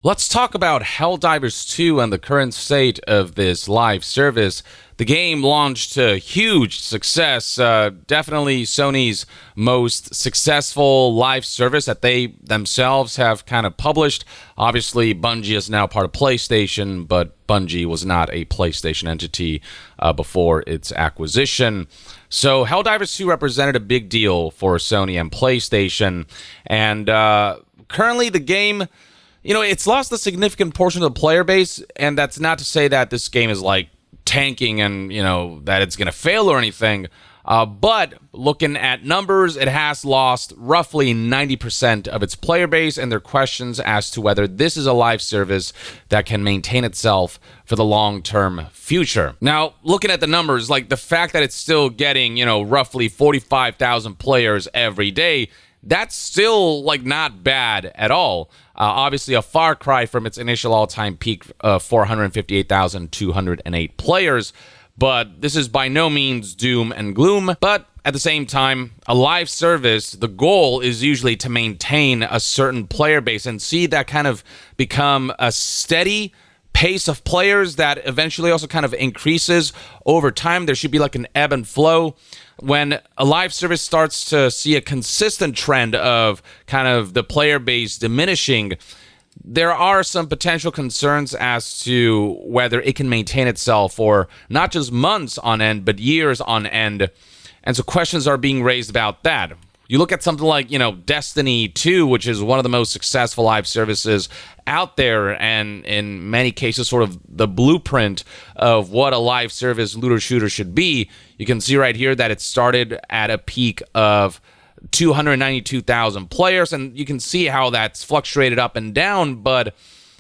Let's talk about Helldivers 2 and the current state of this live service. The game launched to huge success, definitely Sony's most successful live service that they themselves have kind of published. Obviously, Bungie is now part of PlayStation, but Bungie was not a PlayStation entity before its acquisition. So Helldivers 2 represented a big deal for Sony and PlayStation, and currently the game, it's lost a significant portion of the player base, and that's not to say that this game is like tanking and, that it's going to fail or anything. But looking at numbers, it has lost roughly 90% of its player base, and there are questions as to whether this is a live service that can maintain itself for the long-term future. Now, looking at the numbers, like the fact that it's still getting, roughly 45,000 players every day, that's still not bad at all. Obviously, a far cry from its initial all-time peak of 458,208 players, but this is by no means doom and gloom. But at the same time, a live service, the goal is usually to maintain a certain player base and see that kind of become a steady pace of players that eventually also kind of increases over time. There should be like an ebb and flow. When a live service starts to see a consistent trend of kind of the player base diminishing, there are some potential concerns as to whether it can maintain itself for not just months on end, but years on end. And so questions are being raised about that. You look at something like, Destiny 2, which is one of the most successful live services out there, and in many cases sort of the blueprint of what a live service looter shooter should be. You can see right here that it started at a peak of 292,000 players, and you can see how that's fluctuated up and down. But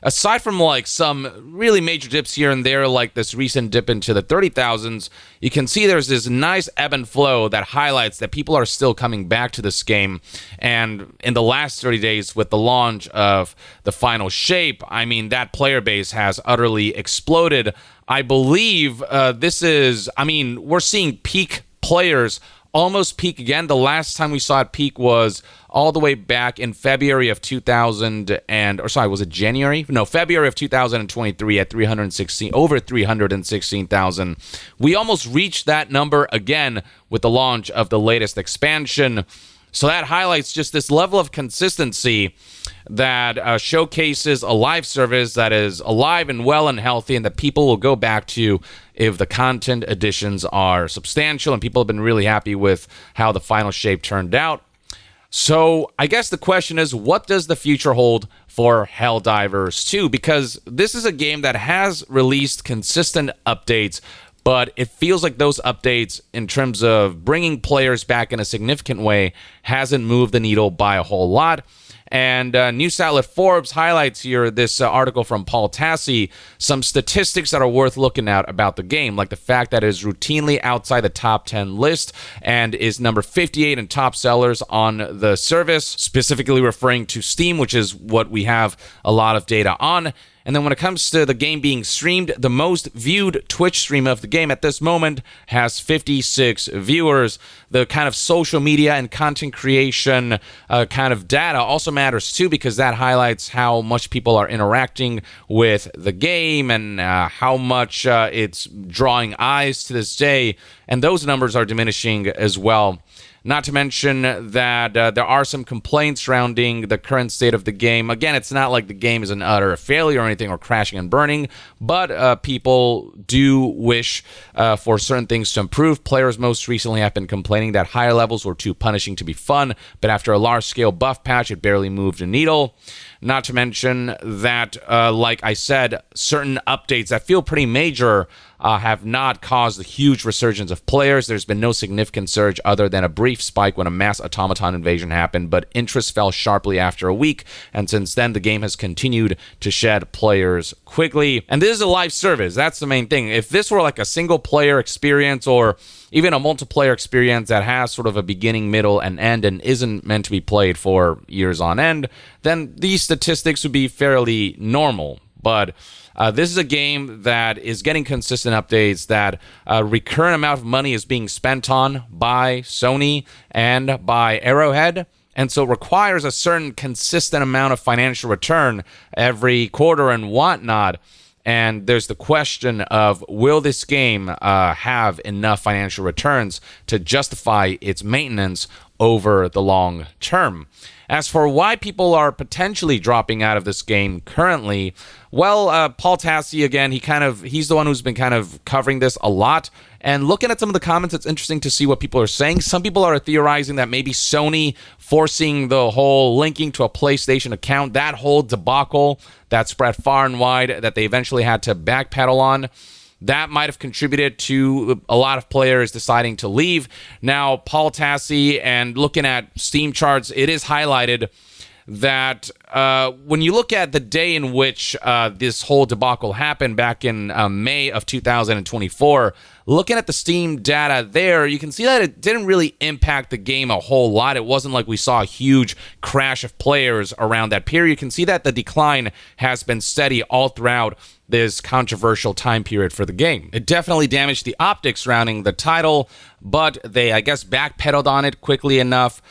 aside from some really major dips here and there, like this recent dip into the 30,000s, you can see there's this nice ebb and flow that highlights that people are still coming back to this game. And in the last 30 days, with the launch of the final shape, that player base has utterly exploded. I believe we're seeing peak players almost peak again. The last time we saw it peak was all the way back in February of 2023 at over 316,000. We almost reached that number again with the launch of the latest expansion. So that highlights just this level of consistency that showcases a live service that is alive and well and healthy, and that people will go back to if the content additions are substantial, and people have been really happy with how the final shape turned out. So I guess the question is, what does the future hold for Helldivers 2? Because this is a game that has released consistent updates, but it feels like those updates, in terms of bringing players back in a significant way, hasn't moved the needle by a whole lot. And news outlet Forbes highlights here this article from Paul Tassi, some statistics that are worth looking at about the game, like the fact that it is routinely outside the top 10 list and is number 58 in top sellers on the service, specifically referring to Steam, which is what we have a lot of data on. And then when it comes to the game being streamed, the most viewed Twitch stream of the game at this moment has 56 viewers. The kind of social media and content creation kind of data also matters too, because that highlights how much people are interacting with the game and how much it's drawing eyes to this day. And those numbers are diminishing as well. Not to mention that there are some complaints surrounding the current state of the game. Again, it's not like the game is an utter failure or anything, or crashing and burning, but people do wish for certain things to improve. Players most recently have been complaining that higher levels were too punishing to be fun, but after a large-scale buff patch, it barely moved a needle. Not to mention that, like I said, certain updates that feel pretty major have not caused a huge resurgence of players. There's been no significant surge other than a brief spike when a mass automaton invasion happened, but interest fell sharply after a week, and since then the game has continued to shed players quickly. And this is a live service. That's the main thing. If this were like a single player experience, or even a multiplayer experience that has sort of a beginning, middle, and end and isn't meant to be played for years on end, then these statistics would be fairly normal. But this is a game that is getting consistent updates, that a recurrent amount of money is being spent on by Sony and by Arrowhead, And so it requires a certain consistent amount of financial return every quarter and whatnot. And there's the question of, will this game have enough financial returns to justify its maintenance over the long term? As for why people are potentially dropping out of this game currently, well, Paul Tassi, again, he's the one who's been kind of covering this a lot. And looking at some of the comments, it's interesting to see what people are saying. Some people are theorizing that maybe Sony forcing the whole linking to a PlayStation account, that whole debacle that spread far and wide, that they eventually had to backpedal on, that might have contributed to a lot of players deciding to leave. Now, Paul Tassi, and looking at Steam charts, it is highlighted that when you look at the day in which this whole debacle happened back in May of 2024, looking at the Steam data there, you can see that it didn't really impact the game a whole lot. It wasn't like we saw a huge crash of players around that period. You can see that the decline has been steady all throughout this controversial time period for the game. It definitely damaged the optics surrounding the title, but they, I guess, backpedaled on it quickly enough,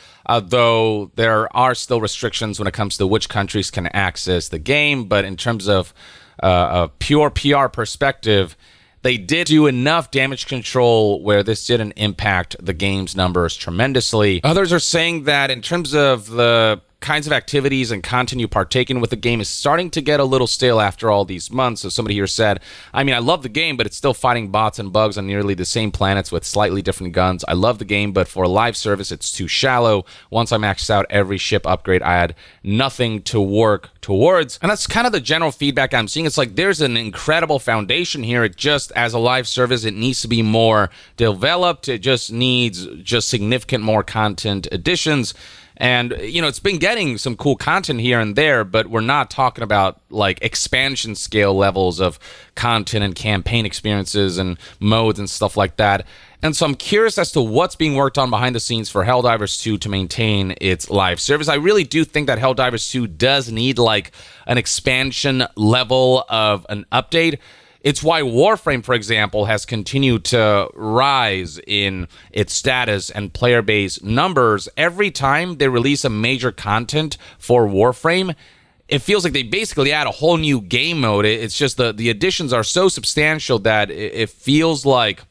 though there are still restrictions when it comes to which countries can access the game. But in terms of a pure PR perspective, they did do enough damage control where this didn't impact the game's numbers tremendously. Others are saying that in terms of the kinds of activities and content you partake in with the game is starting to get a little stale after all these months. So somebody here said, I mean, I love the game, but it's still fighting bots and bugs on nearly the same planets with slightly different guns. I love the game, but for a live service, it's too shallow. Once I maxed out every ship upgrade, I had nothing to work towards. And that's kind of the general feedback I'm seeing. It's like there's an incredible foundation here. It just, as a live service, it needs to be more developed. It just needs significant more content additions. And, you know, it's been getting some cool content here and there, but we're not talking about like expansion scale levels of content and campaign experiences and modes and stuff like that. And so I'm curious as to what's being worked on behind the scenes for Helldivers 2 to maintain its live service. I really do think that Helldivers 2 does need like an expansion level of an update. It's why Warframe, for example, has continued to rise in its status and player base numbers. Every time they release a major content for Warframe, it feels like they basically add a whole new game mode. It's just the additions are so substantial that it feels like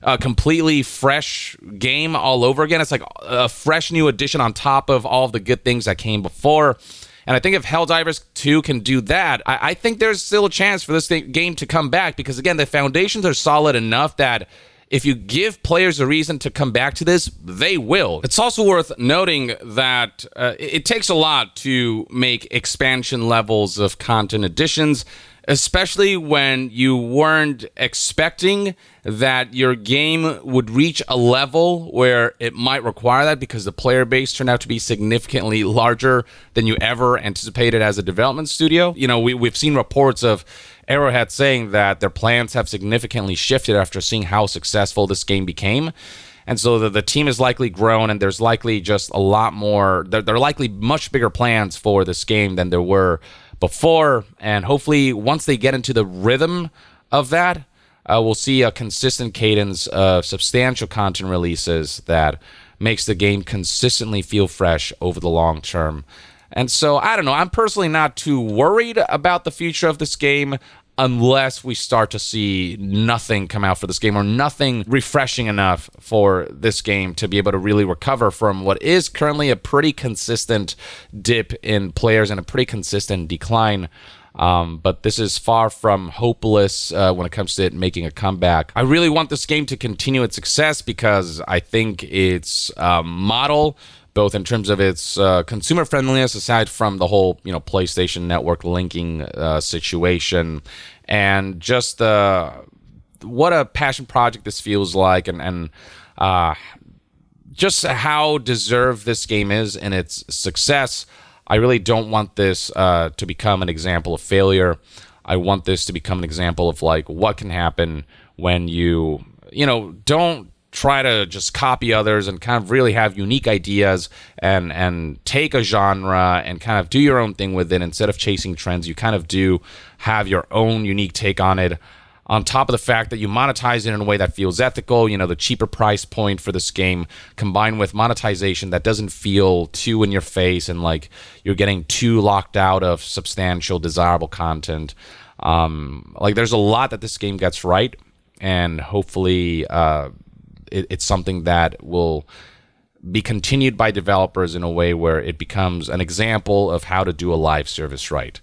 a completely fresh game all over again. It's like a fresh new addition on top of all of the good things that came before. And I think if Helldivers 2 can do that, I think there's still a chance for this game to come back, because, again, the foundations are solid enough that if you give players a reason to come back to this, they will. It's also worth noting that it takes a lot to make expansion levels of content additions, especially when you weren't expecting that your game would reach a level where it might require that, because the player base turned out to be significantly larger than you ever anticipated as a development studio. You know, we've seen reports of Arrowhead saying that their plans have significantly shifted after seeing how successful this game became. And so the team is likely grown, and there's likely just a lot more, there are likely much bigger plans for this game than there were before. And hopefully once they get into the rhythm of that, we'll see a consistent cadence of substantial content releases that makes the game consistently feel fresh over the long term. And so, I don't know, I'm personally not too worried about the future of this game unless we start to see nothing come out for this game, or nothing refreshing enough for this game to be able to really recover from what is currently a pretty consistent dip in players and a pretty consistent decline. But this is far from hopeless when it comes to it making a comeback. I really want this game to continue its success, because I think its model, both in terms of its consumer friendliness, aside from the whole, PlayStation Network linking situation, and just what a passion project this feels like, and just how deserved this game is in its success. I really don't want this to become an example of failure. I want this to become an example of like what can happen when you don't try to just copy others and kind of really have unique ideas and take a genre and kind of do your own thing with it. Instead of chasing trends, you kind of do have your own unique take on it. on top of the fact that you monetize it in a way that feels ethical, the cheaper price point for this game combined with monetization that doesn't feel too in your face and like you're getting too locked out of substantial, desirable content. There's a lot that this game gets right, and hopefully it's something that will be continued by developers in a way where it becomes an example of how to do a live service right.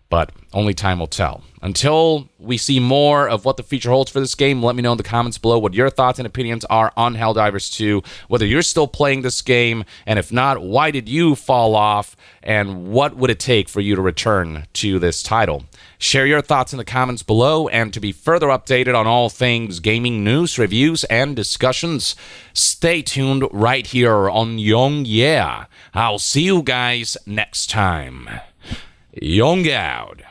But only time will tell. Until we see more of what the future holds for this game, let me know in the comments below what your thoughts and opinions are on Helldivers 2, whether you're still playing this game, and if not, why did you fall off, and what would it take for you to return to this title? Share your thoughts in the comments below, and to be further updated on all things gaming news, reviews, and discussions, stay tuned right here on Young Yeah. I'll see you guys next time. Young out.